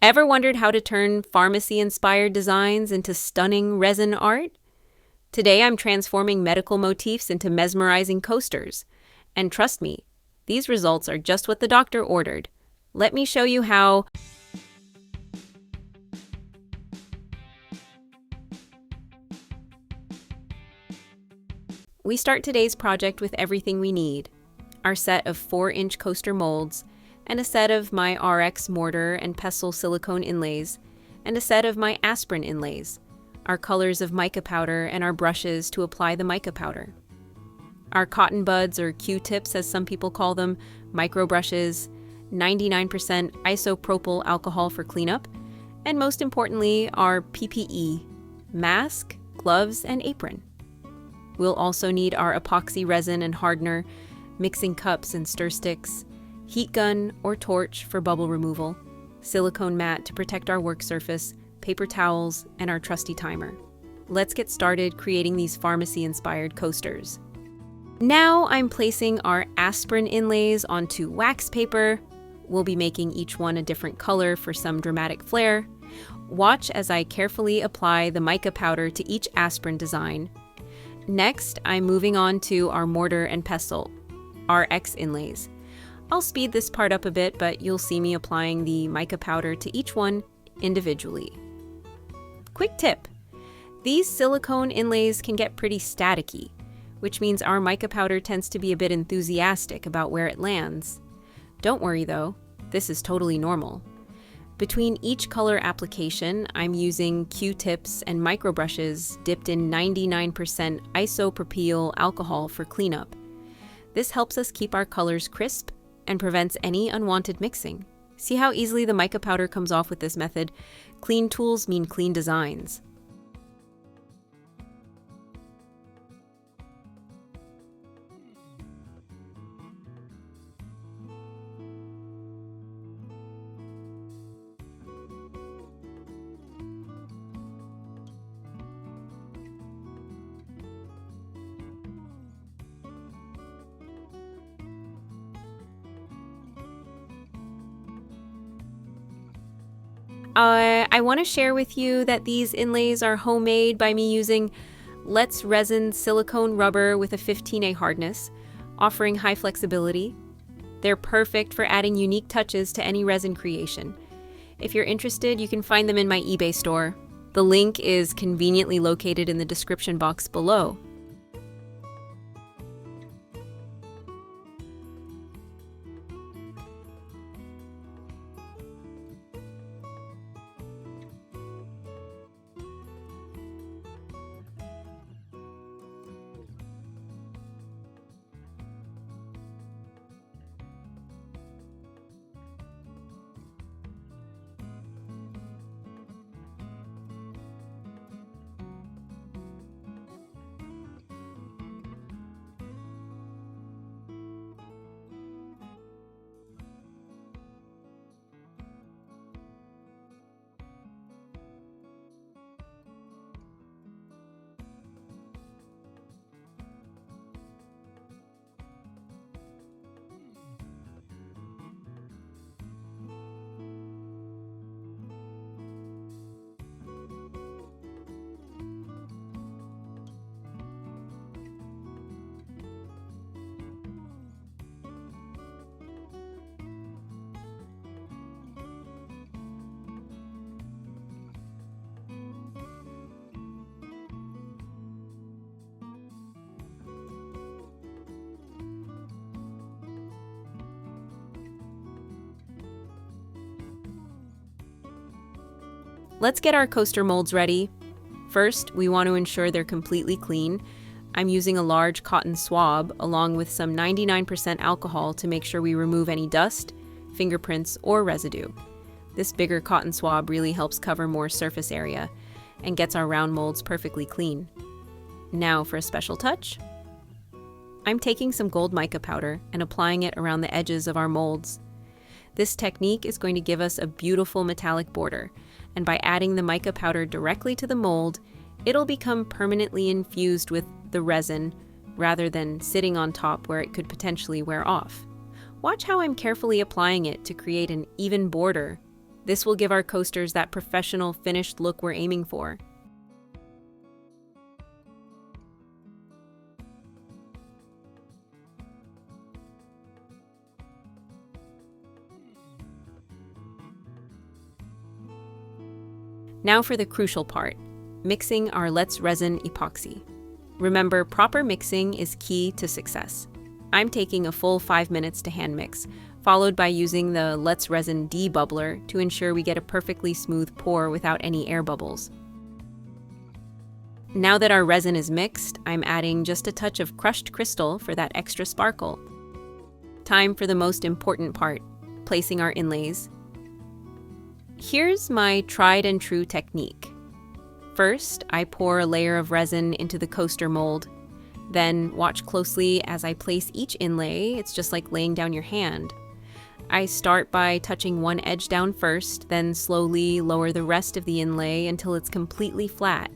Ever wondered how to turn pharmacy-inspired designs into stunning resin art? Today I'm transforming medical motifs into mesmerizing coasters. And trust me, these results are just what the doctor ordered. Let me show you how. We start today's project with everything we need: our set of 4-inch coaster molds, and a set of my RX mortar and pestle silicone inlays, and a set of my aspirin inlays, our colors of mica powder, and our brushes to apply the mica powder. Our cotton buds, or Q-tips as some people call them, micro brushes, 99% isopropyl alcohol for cleanup, and most importantly, our PPE, mask, gloves, and apron. We'll also need our epoxy resin and hardener, mixing cups and stir sticks, heat gun or torch for bubble removal, silicone mat to protect our work surface, paper towels, and our trusty timer. Let's get started creating these pharmacy-inspired coasters. Now I'm placing our aspirin inlays onto wax paper. We'll be making each one a different color for some dramatic flair. Watch as I carefully apply the mica powder to each aspirin design. Next, I'm moving on to our mortar and pestle, RX inlays. I'll speed this part up a bit, but you'll see me applying the mica powder to each one individually. Quick tip: these silicone inlays can get pretty staticky, which means our mica powder tends to be a bit enthusiastic about where it lands. Don't worry though, this is totally normal. Between each color application, I'm using Q-tips and micro brushes dipped in 99% isopropyl alcohol for cleanup. This helps us keep our colors crisp and prevents any unwanted mixing. See how easily the mica powder comes off with this method? Clean tools mean clean designs. I want to share with you that these inlays are homemade by me using Let's Resin silicone rubber with a 15A hardness, offering high flexibility. They're perfect for adding unique touches to any resin creation. If you're interested, you can find them in my eBay store. The link is conveniently located in the description box below. Let's get our coaster molds ready. First, we want to ensure they're completely clean. I'm using a large cotton swab along with some 99% alcohol to make sure we remove any dust, fingerprints, or residue. This bigger cotton swab really helps cover more surface area and gets our round molds perfectly clean. Now for a special touch. I'm taking some gold mica powder and applying it around the edges of our molds. This technique is going to give us a beautiful metallic border, and by adding the mica powder directly to the mold, it'll become permanently infused with the resin rather than sitting on top where it could potentially wear off. Watch how I'm carefully applying it to create an even border. This will give our coasters that professional finished look we're aiming for. Now for the crucial part, mixing our Let's Resin epoxy. Remember, proper mixing is key to success. I'm taking a full 5 minutes to hand mix, followed by using the Let's Resin debubbler to ensure we get a perfectly smooth pour without any air bubbles. Now that our resin is mixed, I'm adding just a touch of crushed crystal for that extra sparkle. Time for the most important part, placing our inlays. Here's my tried and true technique. First, I pour a layer of resin into the coaster mold. Then watch closely as I place each inlay. It's just like laying down your hand. I start by touching one edge down first, then slowly lower the rest of the inlay until it's completely flat.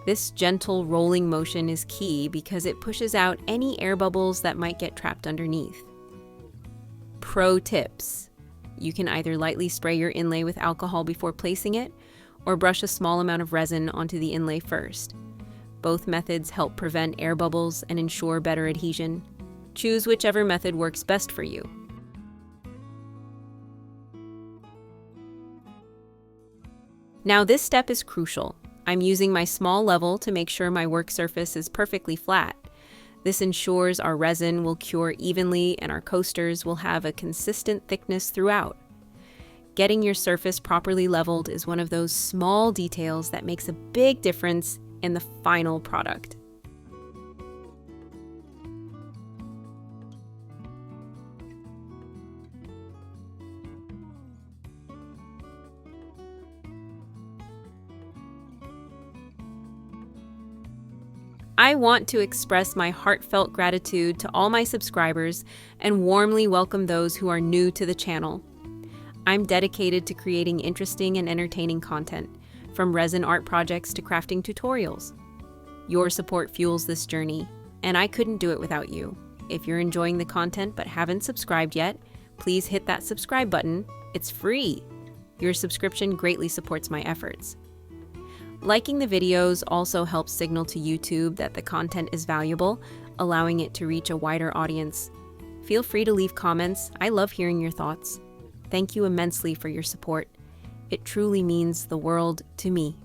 This gentle rolling motion is key because it pushes out any air bubbles that might get trapped underneath. Pro tips. You can either lightly spray your inlay with alcohol before placing it, or brush a small amount of resin onto the inlay first. Both methods help prevent air bubbles and ensure better adhesion. Choose whichever method works best for you. Now this step is crucial. I'm using my small level to make sure my work surface is perfectly flat. This ensures our resin will cure evenly and our coasters will have a consistent thickness throughout. Getting your surface properly leveled is one of those small details that makes a big difference in the final product. I want to express my heartfelt gratitude to all my subscribers and warmly welcome those who are new to the channel. I'm dedicated to creating interesting and entertaining content, from resin art projects to crafting tutorials. Your support fuels this journey, and I couldn't do it without you. If you're enjoying the content but haven't subscribed yet, please hit that subscribe button. It's free. Your subscription greatly supports my efforts. Liking the videos also helps signal to YouTube that the content is valuable, allowing it to reach a wider audience. Feel free to leave comments. I love hearing your thoughts. Thank you immensely for your support. It truly means the world to me.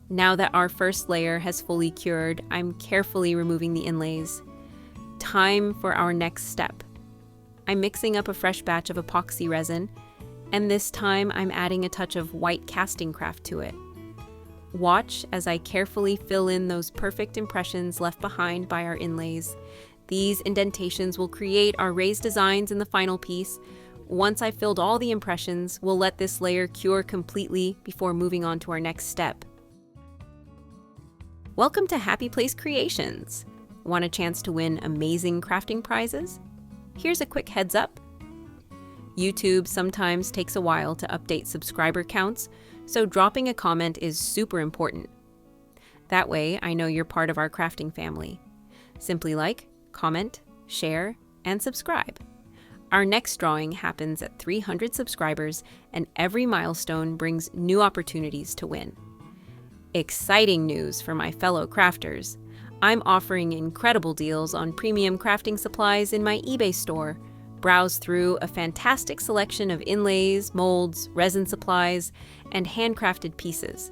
Now that our first layer has fully cured, I'm carefully removing the inlays. Time for our next step. I'm mixing up a fresh batch of epoxy resin, and this time I'm adding a touch of white casting craft to it. Watch as I carefully fill in those perfect impressions left behind by our inlays. These indentations will create our raised designs in the final piece. Once I've filled all the impressions, we'll let this layer cure completely before moving on to our next step. Welcome to Happy Place Creations. Want a chance to win amazing crafting prizes? Here's a quick heads up. YouTube sometimes takes a while to update subscriber counts, so dropping a comment is super important. That way, I know you're part of our crafting family. Simply like, comment, share, and subscribe. Our next drawing happens at 300 subscribers, and every milestone brings new opportunities to win. Exciting news for my fellow crafters. I'm offering incredible deals on premium crafting supplies in my eBay store. Browse through a fantastic selection of inlays, molds, resin supplies, and handcrafted pieces.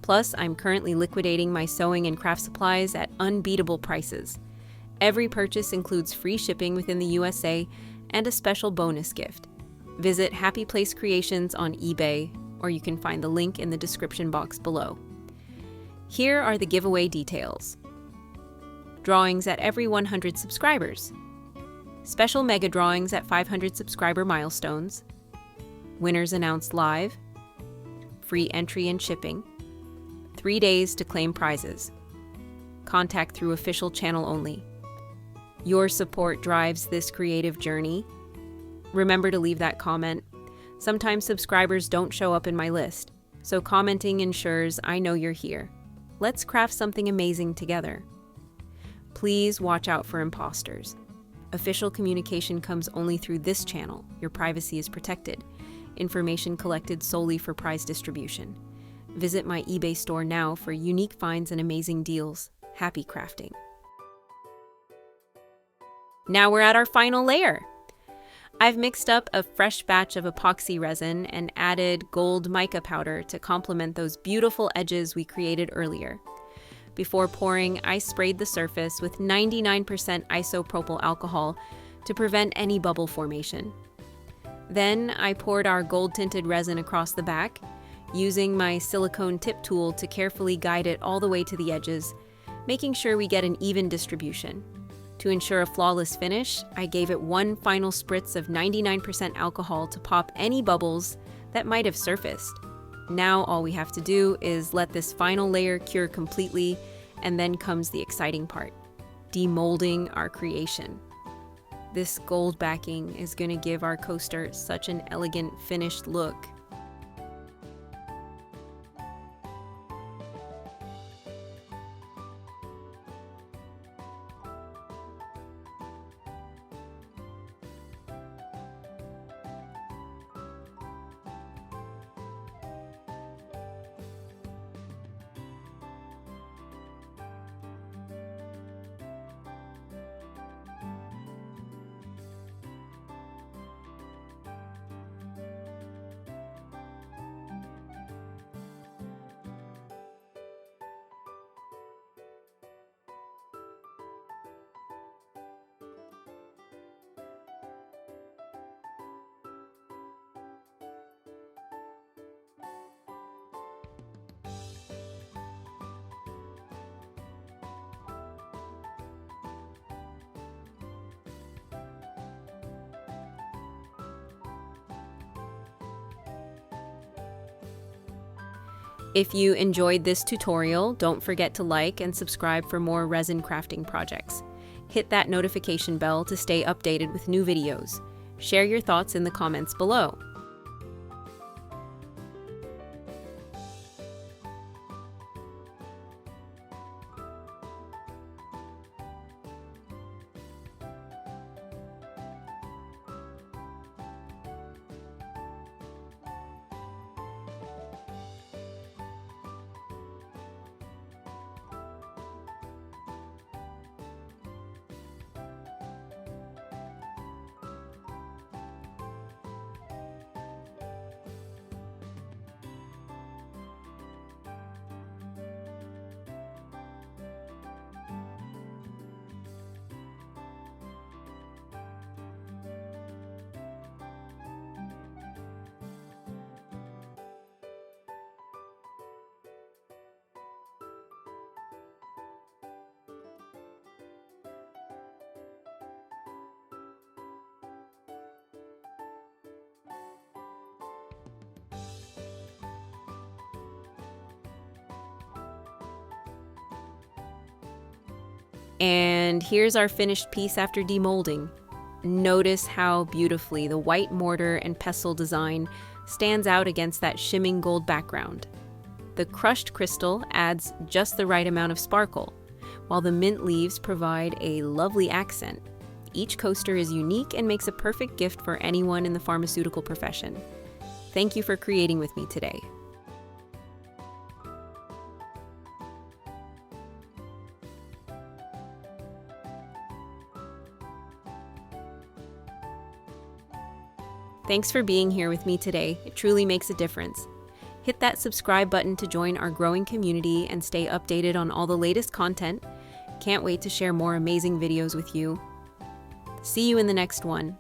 Plus, I'm currently liquidating my sewing and craft supplies at unbeatable prices. Every purchase includes free shipping within the USA and a special bonus gift. Visit Happy Place Creations on eBay, or you can find the link in the description box below. Here are the giveaway details. Drawings at every 100 subscribers. Special mega drawings at 500 subscriber milestones. Winners announced live. Free entry and shipping. 3 days to claim prizes. Contact through official channel only. Your support drives this creative journey. Remember to leave that comment. Sometimes subscribers don't show up in my list, so commenting ensures I know you're here. Let's craft something amazing together. Please watch out for imposters. Official communication comes only through this channel. Your privacy is protected. Information collected solely for prize distribution. Visit my eBay store now for unique finds and amazing deals. Happy crafting. Now we're at our final layer. I've mixed up a fresh batch of epoxy resin and added gold mica powder to complement those beautiful edges we created earlier. Before pouring, I sprayed the surface with 99% isopropyl alcohol to prevent any bubble formation. Then I poured our gold-tinted resin across the back, using my silicone tip tool to carefully guide it all the way to the edges, making sure we get an even distribution. To ensure a flawless finish, I gave it one final spritz of 99% alcohol to pop any bubbles that might have surfaced. Now all we have to do is let this final layer cure completely, and then comes the exciting part, demolding our creation. This gold backing is going to give our coaster such an elegant finished look. If you enjoyed this tutorial, don't forget to like and subscribe for more resin crafting projects. Hit that notification bell to stay updated with new videos. Share your thoughts in the comments below. And here's our finished piece after demolding. Notice how beautifully the white mortar and pestle design stands out against that shimmering gold background. The crushed crystal adds just the right amount of sparkle, while the mint leaves provide a lovely accent. Each coaster is unique and makes a perfect gift for anyone in the pharmaceutical profession. Thank you for creating with me today. Thanks for being here with me today. It truly makes a difference. Hit that subscribe button to join our growing community and stay updated on all the latest content. Can't wait to share more amazing videos with you. See you in the next one.